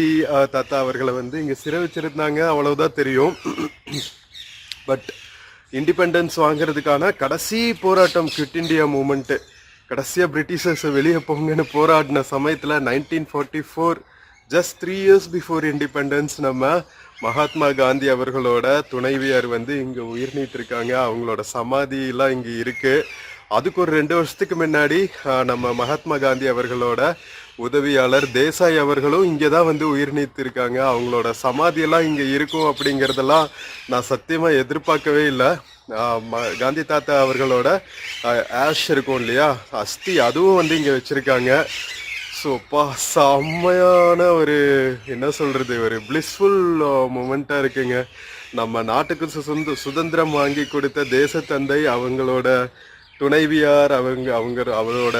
Speaker 1: தாத்தா அவர்களை வந்து இங்க சிறை வச்சிருந்தாங்க, அவ்வளவுதான் தெரியும். பட் இண்டிபெண்டன்ஸ் வாங்குறதுக்கான கடைசி போராட்டம் குவிட் இந்தியா மூமெண்ட். கடைசியா பிரிட்டிஷர்ஸ் வெளியே போங்கன்னு போராடின சமயத்துல 1944, ஜஸ்ட் 3 years பிஃபோர் இண்டிபெண்டன்ஸ், நம்ம மகாத்மா காந்தி அவர்களோட துணைவியார் வந்து இங்க உயிர் நீத்திருக்காங்க. அவங்களோட சமாதி எல்லாம் இங்க இருக்கு. அதுக்கு ஒரு 2 வருஷத்துக்கு முன்னாடி நம்ம மகாத்மா காந்தி அவர்களோட உதவியாளர் தேசாய் அவர்களும் இங்கே தான் வந்து உயிர் நீத்திருக்காங்க. அவங்களோட சமாதியெல்லாம் இங்கே இருக்கும் அப்படிங்கிறதெல்லாம் நான் சத்தியமாக எதிர்பார்க்கவே இல்லை. காந்தி தாத்தா அவர்களோட ஆஷ் இருக்கும் இல்லையா, அஸ்தி, அதுவும் வந்து இங்கே வச்சுருக்காங்க. ஸோப்பா செம்மையான ஒரு என்ன சொல்கிறது, ஒரு பிளிஸ்ஃபுல் மூமெண்ட்டாக இருக்குங்க. நம்ம நாட்டுக்கு சுதந்திரம் வாங்கி கொடுத்த தேசத்தந்தை, அவங்களோட துணைவியார், அவங்களோட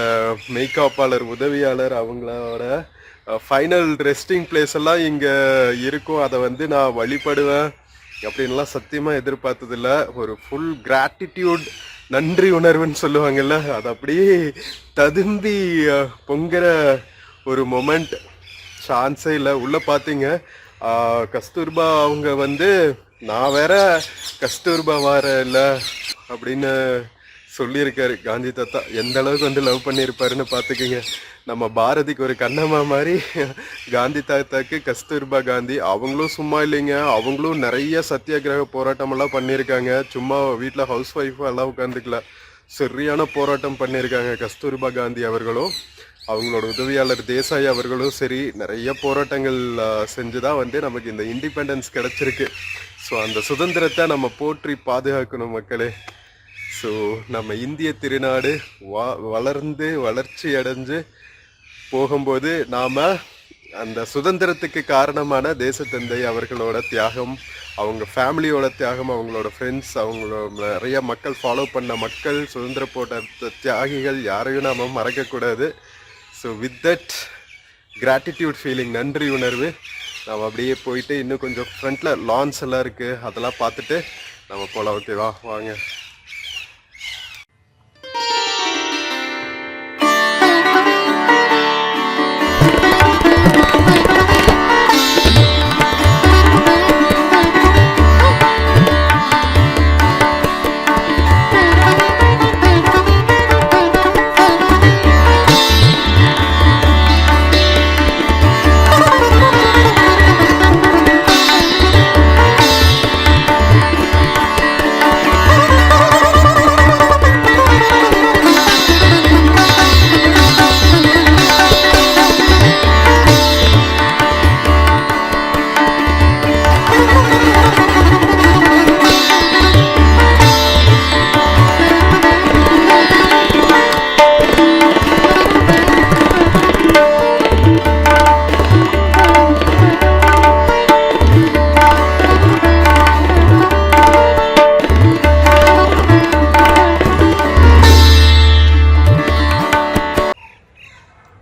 Speaker 1: மெய்காப்பாளர், உதவியாளர், அவங்களோட ஃபைனல் ரெஸ்டிங் பிளேஸ் எல்லாம் இங்கே இருக்கும். அதை வந்து நான் வழிபடுவேன் அப்படின்லாம் சத்தியமாக எதிர்பார்த்ததில்ல. ஒரு ஃபுல் கிராட்டிடியூட், நன்றி உணர்வுன்னு சொல்லுவாங்கல்ல, அது அப்படியே ததும்பி பொங்குற ஒரு மொமெண்ட். சான்ஸே இல்லை. உள்ளே பார்த்தீங்க கஸ்தூர்பா அவங்க வந்து, நான் வேற கஸ்தூர்பா வார இல்லை அப்படின்னு சொல்லியிருக்காரு காந்தி தாத்தா. எந்த அளவுக்கு வந்து லவ் பண்ணியிருப்பாருன்னு பார்த்துக்கிங்க. நம்ம பாரதிக்கு ஒரு கண்ணம்மா மாதிரி காந்தி தாத்தாக்கு கஸ்தூர்பா காந்தி. அவங்களும் சும்மா இல்லைங்க, அவங்களும் நிறைய சத்தியாகிரக போராட்டமெல்லாம் பண்ணியிருக்காங்க. சும்மா வீட்டில் ஹவுஸ் ஒய்ஃபாக எல்லாம் உட்காந்துக்கல, சரியான போராட்டம் பண்ணியிருக்காங்க கஸ்தூர்பா காந்தி அவர்களும். அவங்களோட உதவியாளர் தேசாய் அவர்களும் சரி, நிறைய போராட்டங்கள் செஞ்சு தான் வந்து நமக்கு இந்த இண்டிபெண்டன்ஸ் கிடச்சிருக்கு. ஸோ அந்த சுதந்திரத்தை நம்ம போற்றி பாதுகாக்கணும் மக்களே. ஸோ நம்ம இந்திய திருநாடு வளர்ந்து வளர்ச்சி அடைஞ்சு போகும்போது நாம் அந்த சுதந்திரத்துக்கு காரணமான தேசத்தந்தை அவர்களோட தியாகம், அவங்க ஃபேமிலியோட தியாகம், அவங்களோட ஃப்ரெண்ட்ஸ், அவங்களோட நிறைய மக்கள் ஃபாலோ பண்ண மக்கள், சுதந்திர போராட்ட தியாகிகள், யாரையும் நாம் மறக்கக்கூடாது. So with that gratitude feeling, நன்றி உணர்வு, நாம் அப்படியே போயிட்டு இன்னும் கொஞ்சம் ஃப்ரண்ட்டில் லான்ஸ் எல்லாம் இருக்குது, அதெல்லாம் பார்த்துட்டு நம்ம போகலாம். ஓகேவா, வாங்க.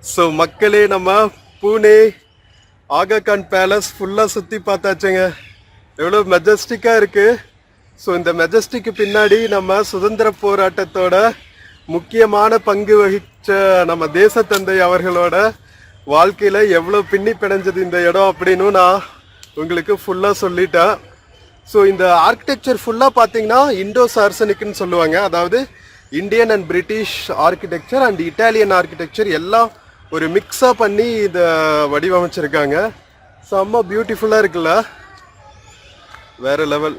Speaker 1: ஸோ மக்களே, நம்ம பூனே ஆகா கான் பேலஸ் ஃபுல்லாக சுற்றி பார்த்தாச்சுங்க. எவ்வளோ மெஜஸ்டிக்காக இருக்குது. ஸோ இந்த மெஜஸ்டிக்கு பின்னாடி நம்ம சுதந்திர போராட்டத்தோட முக்கியமான பங்கு வகித்த நம்ம தேசத்தந்தை அவர்களோட வாழ்க்கையில் எவ்வளோ பின்னி பிணைஞ்சது இந்த இடம் அப்படின்னு நான் உங்களுக்கு ஃபுல்லாக சொல்லிட்டேன். ஸோ இந்த ஆர்கிடெக்சர் ஃபுல்லாக பார்த்தீங்கன்னா இண்டோ சார்சனிக்னு சொல்லுவாங்க. அதாவது Indian and British architecture and Italian architecture எல்லாம் ஒரு மிக்ஸாக பண்ணி இதை வடிவமைச்சிருக்காங்க. செம்ம பியூட்டிஃபுல்லாக இருக்குல்ல, வேற லெவல்.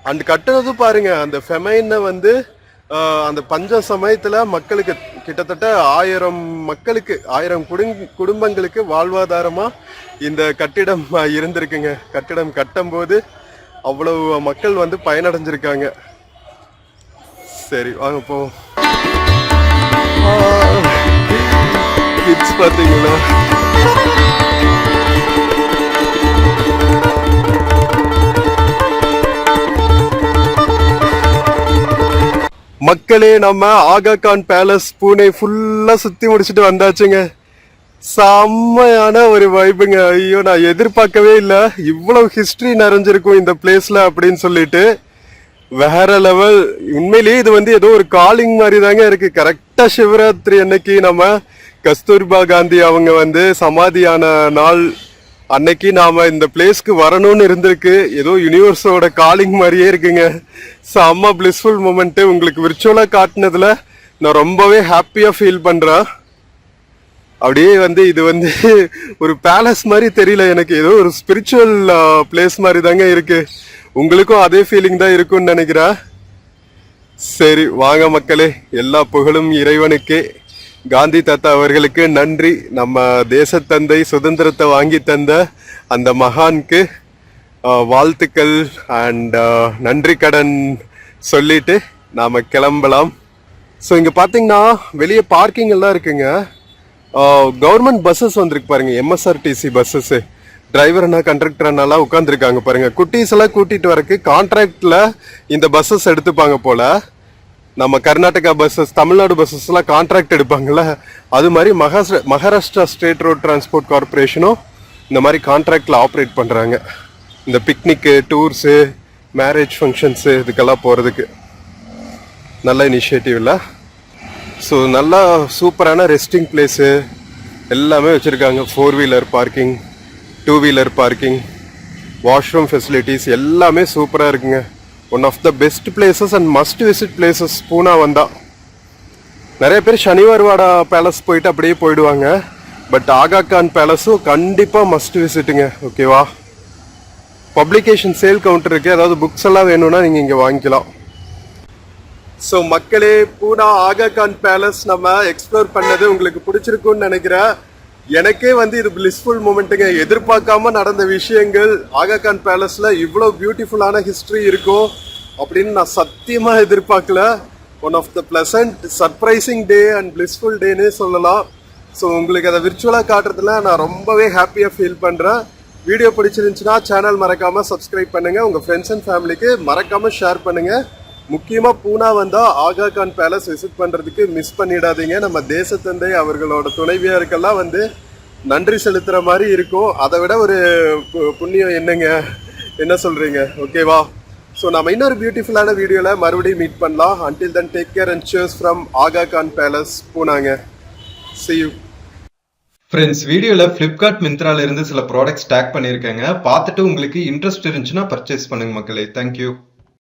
Speaker 1: அண்ட் கட்டுறதும் பாருங்க, அந்த ஃபெமைனை வந்து அந்த பஞ்ச சமயத்தில் மக்களுக்கு கிட்டத்தட்ட 1000 மக்களுக்கு 1000 குடும்பங்களுக்கு வாழ்வாதாரமாக இந்த கட்டிடம் இருந்திருக்குங்க. கட்டிடம் கட்டும்போது அவ்வளவு மக்கள் வந்து பயனடைஞ்சிருக்காங்க. சரி வாங்க போவோம். கிட்ஸ் பார்த்தீங்களா, மக்களே நம்ம ஆகா கான் பேலஸ் பூனே ஃபுல்லா சுத்தி முடிச்சுட்டு வந்தாச்சுங்க. செம்மையான ஒரு வைபுங்க. ஐயோ, நான் எதிர்பார்க்கவே இல்லை இவ்வளவு ஹிஸ்டரி நிறைஞ்சிருக்கும் இந்த பிளேஸ்ல அப்படின்னு சொல்லிட்டு. வேற லெவல். உண்மையிலேயே இது வந்து ஏதோ ஒரு காலிங் மாதிரி தாங்க இருக்கு. கரெக்டா சிவராத்திரி அன்னைக்கு நம்ம கஸ்தூர்பா காந்தி அவங்க வந்து சமாதியான நாள் அன்னைக்கு நாம இந்த பிளேஸ்க்கு வரணும்னு இருந்திருக்கு. ஏதோ யூனிவர்ஸோட காலிங் மாதிரியே இருக்குங்க. செம்ம பிளிஸ்ஃபுல் மூமெண்ட். உங்களுக்கு விர்ச்சுவலா காட்டினதுல நான் ரொம்பவே ஹாப்பியா ஃபீல் பண்றேன். அப்படியே வந்து இது வந்து ஒரு பேலஸ் மாதிரி தெரியல எனக்கு, ஏதோ ஒரு ஸ்பிரிச்சுவல் பிளேஸ் மாதிரி தாங்க இருக்கு. உங்களுக்கும் அதே ஃபீலிங் தான் இருக்கும்னு நினைக்கிறேன். சரி வாங்க மக்களே, எல்லா புகழும் இறைவனுக்கே. காந்தி தாத்தா அவர்களுக்கு நன்றி. நம்ம தேசத்தந்தை சுதந்திரத்தை வாங்கி தந்த அந்த மகானுக்கு வாழ்த்துக்கள் அண்ட் நன்றி கடன் சொல்லிட்டு நாம கிளம்பலாம். ஸோ இங்க பாத்தீங்கன்னா வெளியே பார்க்கிங் எல்லாம் இருக்குங்க. கவர்மெண்ட் பஸ்ஸஸ் வந்திருக்கு பாருங்க, எம்எஸ்ஆர்டிசி பஸ்ஸஸ். டிரைவர்னா கண்டக்டர்னாலாம் உட்காந்துருக்காங்க பாருங்க. குட்டீஸ் எல்லாம் கூட்டிட்டு வரக்கு கான்ட்ராக்ட்ல இந்த பஸ்ஸஸ் எடுத்துப்பாங்க போல. நம்ம கர்நாடகா பஸ்ஸஸ், தமிழ்நாடு பஸ்ஸஸ் எல்லாம் கான்ட்ராக்ட் எடுப்பாங்கல்ல, அது மாதிரி மகாராஷ்டிரா ஸ்டேட் ரோட் டிரான்ஸ்போர்ட் கார்பரேஷனும் இந்த மாதிரி கான்ட்ராக்ட்ல ஆப்ரேட் பண்றாங்க. இந்த பிக்னிக்கு, டூர்ஸு, மேரேஜ் ஃபங்க்ஷன்ஸு இதுக்கெல்லாம் போறதுக்கு நல்ல இனிஷியேட்டிவ் இல்லை. ஸோ நல்லா சூப்பரான ரெஸ்டிங் பிளேஸு எல்லாமே வச்சுருக்காங்க. 4 wheeler parking, 2 wheeler parking, washroom facilities எல்லாமே சூப்பராக இருக்குங்க. One of the best places and must visit places Poona வந்தா. நிறைய பேர் சனிவார்வாடா பேலஸ் போயிட்டு அப்படியே போயிடுவாங்க. பட் ஆகா கான் பேலஸும் கண்டிப்பாக மஸ்ட் விசிட்டுங்க. ஓகேவா? பப்ளிகேஷன் சேல் கவுண்டர் இருக்கு. ஏதாவது புக்ஸ் எல்லாம் வேணும்னா நீங்கள் இங்கே வாங்கிக்கலாம். ஸோ மக்களே, பூனா ஆகா கான் பேலஸ் நம்ம எக்ஸ்ப்ளோர் பண்ணது உங்களுக்கு பிடிச்சிருக்குன்னு நினைக்கிறேன். எனக்கே வந்து இது பிளிஸ்ஃபுல் மூமெண்ட்டுங்க. எதிர்பார்க்காம நடந்த விஷயங்கள். ஆகா கான் பேலஸ்ல இவ்வளோ பியூட்டிஃபுல்லான ஹிஸ்ட்ரி இருக்கும் அப்படின்னு நான் சத்தியமா எதிர்பார்க்கல. One of the pleasant surprising day and blissful டேன்னு சொல்லலாம். ஸோ உங்களுக்கு அதை விர்ச்சுவலாக காட்டுறதுல நான் ரொம்பவே ஹாப்பியாக ஃபீல் பண்ணுறேன். வீடியோ பிடிச்சிருந்துச்சுன்னா சேனல் மறக்காம சப்ஸ்கிரைப் பண்ணுங்க. உங்க ஃப்ரெண்ட்ஸ் அண்ட் ஃபேமிலிக்கு மறக்காம ஷேர் பண்ணுங்க. முக்கியமா பூனா வந்தா ஆகா கான் பேலஸ் விசிட் பண்றதுக்கு மிஸ் பண்ணிடாதீங்க. நம்ம தேசத்தந்தை அவர்களோட துணைவியாருக்கெல்லாம் வந்து நன்றி செலுத்துற மாதிரி இருக்கும். அதை விட ஒரு புண்ணியம் என்னங்க, என்ன சொல்றீங்க? ஓகேவா? ஸோ நம்ம இன்னொரு பியூட்டிஃபுல்லான வீடியோல மறுபடியும் மீட் பண்ணலாம். until then take care and cheers from Aga Khan palace பூனாங்க. see you.
Speaker 2: ஃப்ரெண்ட்ஸ், வீடியோல ஃப்ளிப்கார்ட் மிந்த்ரால இருந்து சில ப்ராடக்ட்ஸ் டேக் பண்ணியிருக்கேங்க. பார்த்துட்டு உங்களுக்கு இன்ட்ரெஸ்ட் இருந்துச்சுன்னா பர்ச்சேஸ் பண்ணுங்க மக்களே. தேங்க்யூ.